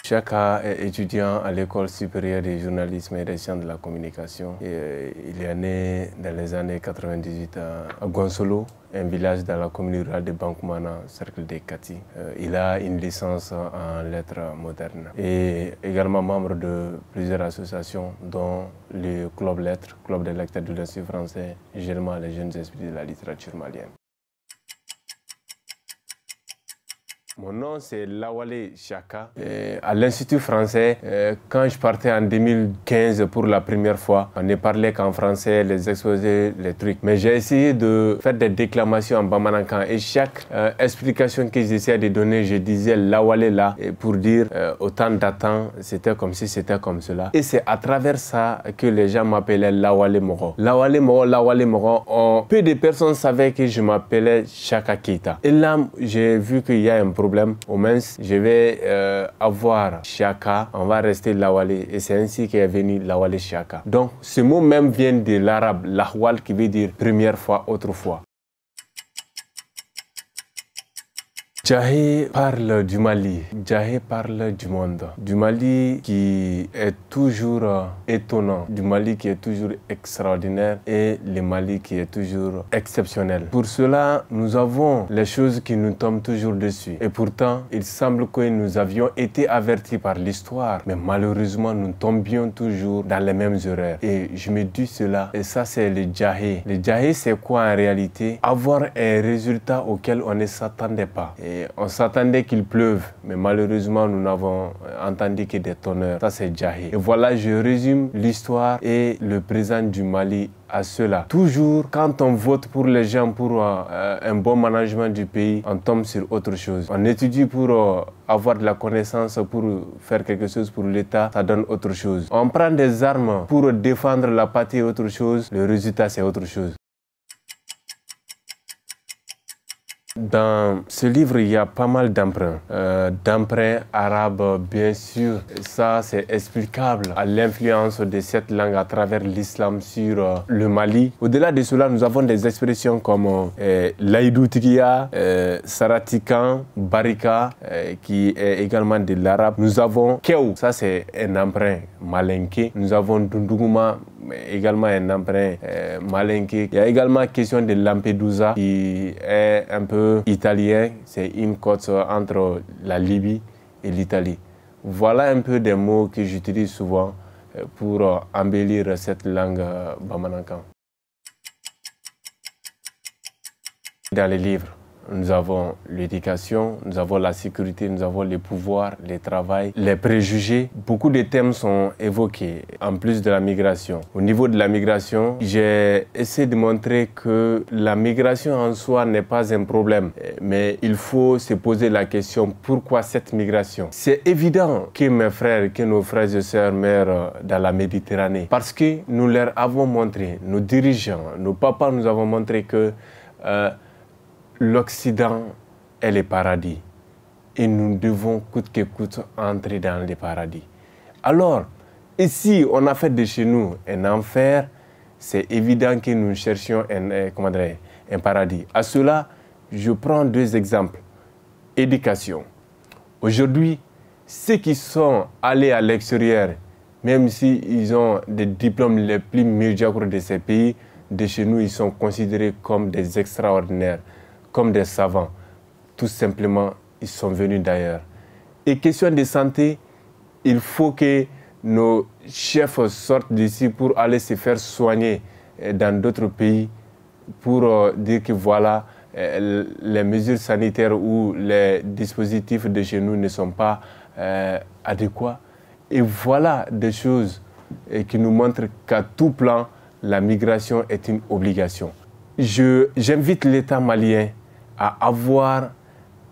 Chaka est étudiant à l'École supérieure du journalisme et des sciences de la communication. Il est né dans les années 98 à Guansolo, un village dans la commune rurale de Bankoumana, cercle de Kati. Il a une licence en lettres modernes et également membre de plusieurs associations, dont le Club Lettres, Club des lecteurs de l'Institut français, également les jeunes esprits de la littérature malienne. Mon nom, c'est Lawale Chaka. À l'Institut français, quand je partais en 2015 pour la première fois, on ne parlait qu'en français, les exposés, les trucs. Mais j'ai essayé de faire des déclamations en Bamanankan et chaque explication que j'essayais de donner, je disais Lawale là, pour dire autant d'attente, c'était comme si c'était comme cela. Et c'est à travers ça que les gens m'appelaient Lawale Moro. Lawale Moro, Lawale Moro. Peu de personnes savaient que je m'appelais Chaka Keita. Et là, j'ai vu qu'il y a un problème. Au moins, je vais avoir Chaka, on va rester Lawale. Et c'est ainsi qu'est venu Lawale Chaka. Donc, ce mot même vient de l'arabe, lahwal, qui veut dire première fois, autrefois. Djahé parle du Mali, Djahé parle du monde. Du Mali qui est toujours étonnant, du Mali qui est toujours extraordinaire et le Mali qui est toujours exceptionnel. Pour cela, nous avons les choses qui nous tombent toujours dessus. Et pourtant, il semble que nous avions été avertis par l'histoire, mais malheureusement, nous tombions toujours dans les mêmes erreurs. Et je me dis cela, et ça c'est le Djahé. Le Djahé, c'est quoi en réalité? Avoir un résultat auquel on ne s'attendait pas. Et on s'attendait qu'il pleuve, mais malheureusement, nous n'avons entendu que des tonneurs. Ça, c'est Djahé. Et voilà, je résume l'histoire et le présent du Mali à cela. Toujours, quand on vote pour les gens, pour un bon management du pays, on tombe sur autre chose. On étudie pour avoir de la connaissance, pour faire quelque chose pour l'État, ça donne autre chose. On prend des armes pour défendre la patrie, autre chose, le résultat, c'est autre chose. Dans ce livre, il y a pas mal d'emprunts. D'emprunts arabes, bien sûr. Ça, c'est explicable à l'influence de cette langue à travers l'islam sur le Mali. Au-delà de cela, nous avons des expressions comme Laïdoutikia, Saratikan, Barika, qui est également de l'arabe. Nous avons Kew, ça c'est un emprunt malinké. Nous avons Dunduguma, également un emprunt malinké. Il y a également la question de Lampedusa, qui est un peu italien, c'est une côte entre la Libye et l'Italie. Voilà un peu des mots que j'utilise souvent pour embellir cette langue bamanankan. Dans les livres, nous avons l'éducation, nous avons la sécurité, nous avons les pouvoirs, le travail, les préjugés. Beaucoup de thèmes sont évoqués, en plus de la migration. Au niveau de la migration, j'ai essayé de montrer que la migration en soi n'est pas un problème. Mais il faut se poser la question, pourquoi cette migration? C'est évident que mes frères, que nos frères et sœurs meurent dans la Méditerranée. Parce que nous leur avons montré, nos dirigeants, nos papas nous avons montré que l'Occident est le paradis et nous devons coûte que coûte entrer dans le paradis. Alors, ici, on a fait de chez nous un enfer, c'est évident que nous cherchions un paradis. À cela, je prends deux exemples. Éducation. Aujourd'hui, ceux qui sont allés à l'extérieur, même s'ils ont des diplômes les plus médiocres de ces pays, de chez nous, ils sont considérés comme des extraordinaires, comme des savants. Tout simplement, ils sont venus d'ailleurs. Et question de santé, il faut que nos chefs sortent d'ici pour aller se faire soigner dans d'autres pays, pour dire que voilà, les mesures sanitaires ou les dispositifs de chez nous ne sont pas adéquats. Et voilà des choses qui nous montrent qu'à tout plan, la migration est une obligation. J'invite l'État malien à avoir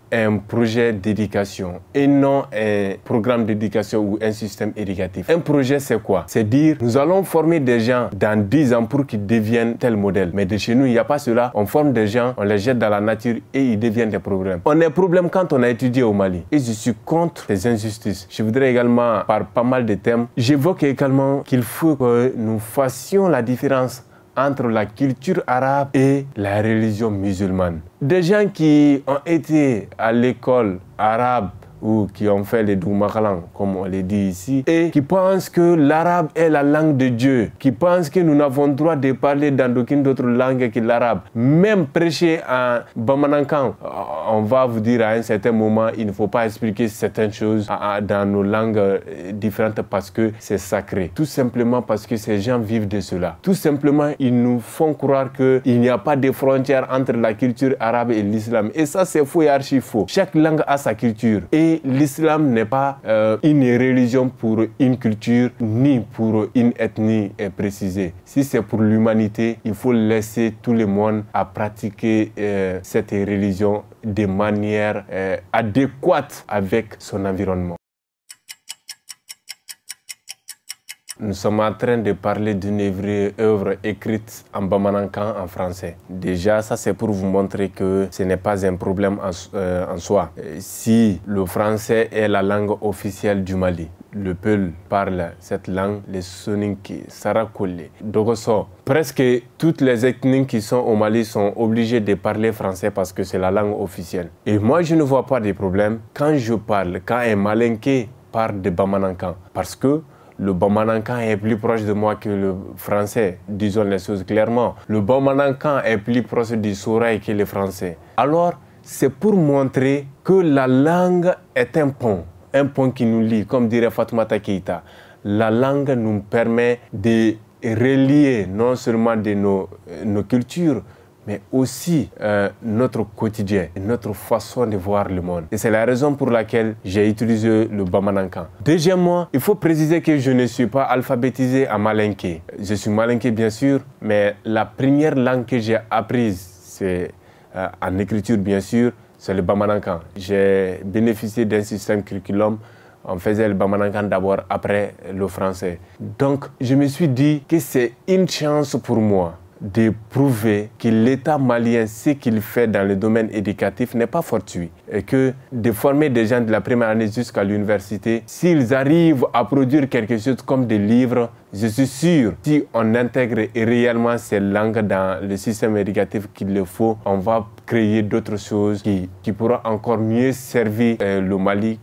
un projet d'éducation et non un programme d'éducation ou un système éducatif. Un projet, c'est quoi? C'est dire, nous allons former des gens dans 10 ans pour qu'ils deviennent tel modèle. Mais de chez nous, il n'y a pas cela. On forme des gens, on les jette dans la nature et ils deviennent des problèmes. On est problème quand on a étudié au Mali. Et je suis contre ces injustices. Je voudrais également, par pas mal de thèmes, j'évoque également qu'il faut que nous fassions la différence entre la culture arabe et la religion musulmane. Des gens qui ont été à l'école arabe ou qui ont fait les Doumakalan, comme on le dit ici, et qui pensent que l'arabe est la langue de Dieu, qui pensent que nous n'avons droit de parler dans aucune autre langue que l'arabe. Même prêcher en Bamanankan, on va vous dire à un certain moment, il ne faut pas expliquer certaines choses dans nos langues différentes parce que c'est sacré. Tout simplement parce que ces gens vivent de cela. Tout simplement, ils nous font croire qu'il n'y a pas de frontières entre la culture arabe et l'islam. Et ça, c'est faux et archi faux. Chaque langue a sa culture. Et l'islam n'est pas une religion pour une culture ni pour une ethnie précisée. Si c'est pour l'humanité, il faut laisser tout le monde à pratiquer cette religion de manière adéquate avec son environnement. Nous sommes en train de parler d'une œuvre écrite en bamanankan en français. Déjà, ça c'est pour vous montrer que ce n'est pas un problème en soi. Si le français est la langue officielle du Mali, le Peul parle cette langue, les Soninké, Sarakole, Dogoso. Presque toutes les ethnies qui sont au Mali sont obligées de parler français parce que c'est la langue officielle. Et moi, je ne vois pas de problème quand je parle, quand un Malinké parle de bamanankan. Parce que le bamanankan est plus proche de moi que le français, disons les choses clairement. Le bamanankan est plus proche du soraï que le français. Alors, c'est pour montrer que la langue est un pont qui nous lie, comme dirait Fatoumata Keïta. La langue nous permet de relier non seulement de nos cultures, mais aussi notre quotidien, notre façon de voir le monde. Et c'est la raison pour laquelle j'ai utilisé le bamanankan. Deuxièmement, il faut préciser que je ne suis pas alphabétisé en malinké. Je suis malinké bien sûr, mais la première langue que j'ai apprise, c'est en écriture bien sûr, c'est le bamanankan. J'ai bénéficié d'un système curriculum. On faisait le bamanankan d'abord, après le français. Donc, je me suis dit que c'est une chance pour moi de prouver que l'État malien, ce qu'il fait dans le domaine éducatif n'est pas fortuit. Et que de former des gens de la première année jusqu'à l'université, s'ils arrivent à produire quelque chose comme des livres, je suis sûr, si on intègre réellement ces langues dans le système éducatif qu'il le faut, on va créer d'autres choses qui pourront encore mieux servir le Mali.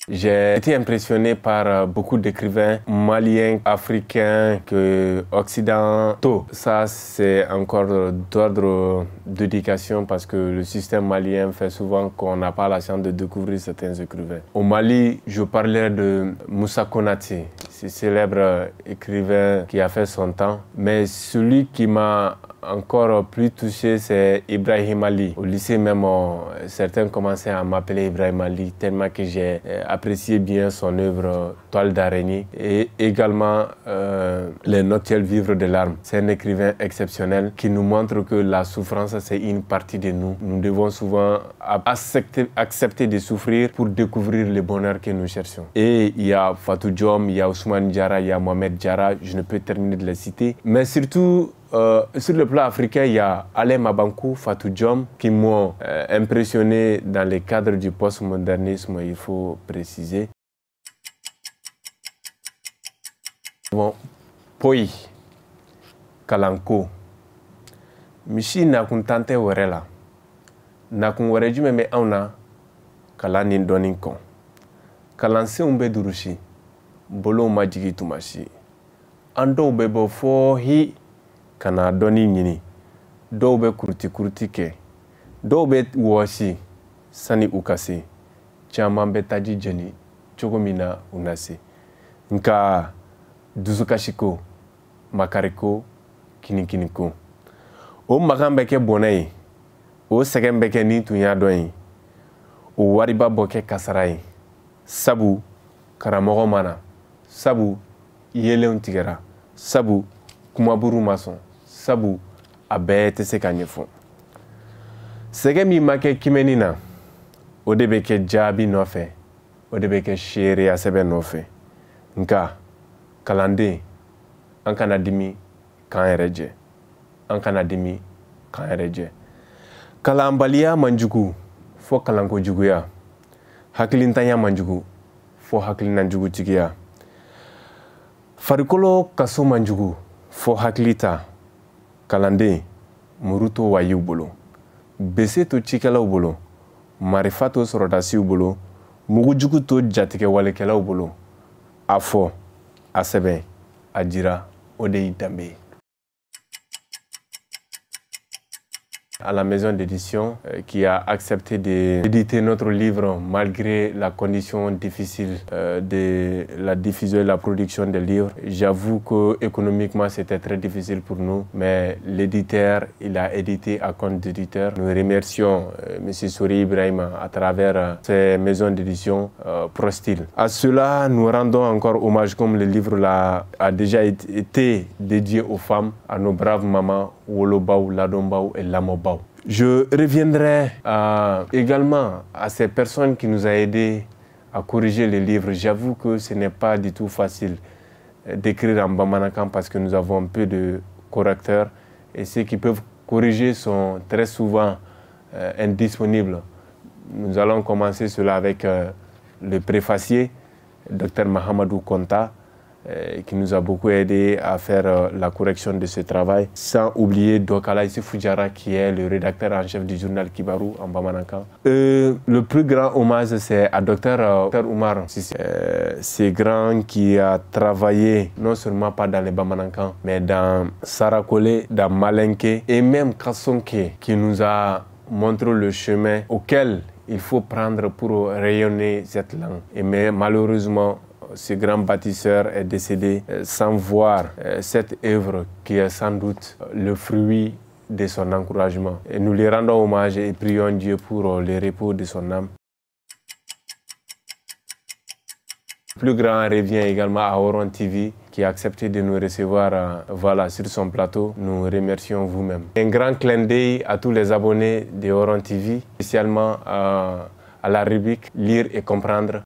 J'ai été impressionné par beaucoup d'écrivains maliens, africains, occidentaux. Ça, c'est encore d'ordre d'éducation parce que le système malien fait souvent qu'on n'a pas la chance de découvrir certains écrivains. Au Mali, je parlais de Moussa Konaté, ce célèbre écrivain qui a fait son temps. Mais celui qui m'a encore plus touché, c'est Ibrahim Ali. Au lycée même, certains commençaient à m'appeler Ibrahim Ali tellement que j'ai apprécié bien son œuvre Toile d'araignée et également Les Nocturnes vivres de larmes. C'est un écrivain exceptionnel qui nous montre que la souffrance, c'est une partie de nous. Nous devons souvent accepter de souffrir pour découvrir le bonheur que nous cherchons. Et il y a Fatou Diom, il y a Ousmane Diarra, il y a Mohamed Diarra, je ne peux terminer de les citer. Mais surtout, sur le plan africain, il y a Alain Mabankou, Fatou Diom, qui m'ont impressionné dans le cadre du postmodernisme, il faut préciser. Bon, Poi, Kalanko, Michi Nakuntante Werela, Nakun Werejume me auna, Kalanin Doninkon, Kalanse Umbe Durushi, Bolo Majigi Tumashi, Ando Bebo Fohi. Kana dɔnni ɲini dɔw bɛ kuruti kɛ dɔw bɛ wɔsi sani u ka se caman bɛ taji jeni cogo min na u na se nka dusukasiko makariko kinikiniko o makan bɛ kɛ bɔnɛ ye o sɛgɛn bɛ kɛ ni tun y'a dɔn ye o wariba bɔ kɛ kasara ye sabu karamɔgɔ mana sabu yelenw tigɛra sabu kumaburu ma sɔn sabu a bɛɛ tɛ se ka ɲɛfɔ sɛgɛn min ma kɛ kimɛni na o de bɛ kɛ jaabi nɔfɛ o de bɛ kɛ seereya sɛbɛn nɔfɛ nka kalanden an kana dimi k'an yɛrɛ jɛ an kana dimi k'an yɛrɛ jɛ kalanbaliya man jugu fo kalankojuguya hakilintanya man jugu fo hakilinajugutigiya farikolo kaso man jugu fo hakili ta kalanden muru to wayiw bolo bese to cikɛlaw bolo marifa to sɔrɔdasiw bolo mugujugu to jatigɛ walekɛlaw bolo a fɔ a sɛbɛn a jira o de y'i danbe ye. À la maison d'édition qui a accepté d'éditer notre livre malgré la condition difficile de la diffusion et la production des livres. J'avoue que économiquement c'était très difficile pour nous, mais l'éditeur, il a édité à compte d'éditeur. Nous remercions M. Souri Ibrahim à travers ces maisons d'édition Prostil. À cela, nous rendons encore hommage comme le livre a déjà été dédié aux femmes, à nos braves mamans Wolobao, Ladombao et Lamobao. Je reviendrai également à ces personnes qui nous ont aidés à corriger les livres. J'avoue que ce n'est pas du tout facile d'écrire en Bamanankan parce que nous avons peu de correcteurs et ceux qui peuvent corriger sont très souvent indisponibles. Nous allons commencer cela avec le préfacier, Dr Mahamadou Konta, qui nous a beaucoup aidé à faire la correction de ce travail. Sans oublier Dokala Foudjara, qui est le rédacteur en chef du journal Kibarou en Bamanankan. Le plus grand hommage, c'est à Dr Oumar. C'est grand qui a travaillé non seulement pas dans les Bamanankan, mais dans Sarakole, dans Malenke et même Kassonke, qui nous a montré le chemin auquel il faut prendre pour rayonner cette langue. Et mais malheureusement, ce grand bâtisseur est décédé sans voir cette œuvre qui est sans doute le fruit de son encouragement. Et nous lui rendons hommage et prions Dieu pour le repos de son âme. Le plus grand revient également à Oron TV qui a accepté de nous recevoir sur son plateau. Nous remercions vous-même. Un grand clin d'œil à tous les abonnés de Oron TV, spécialement à la rubrique Lire et comprendre.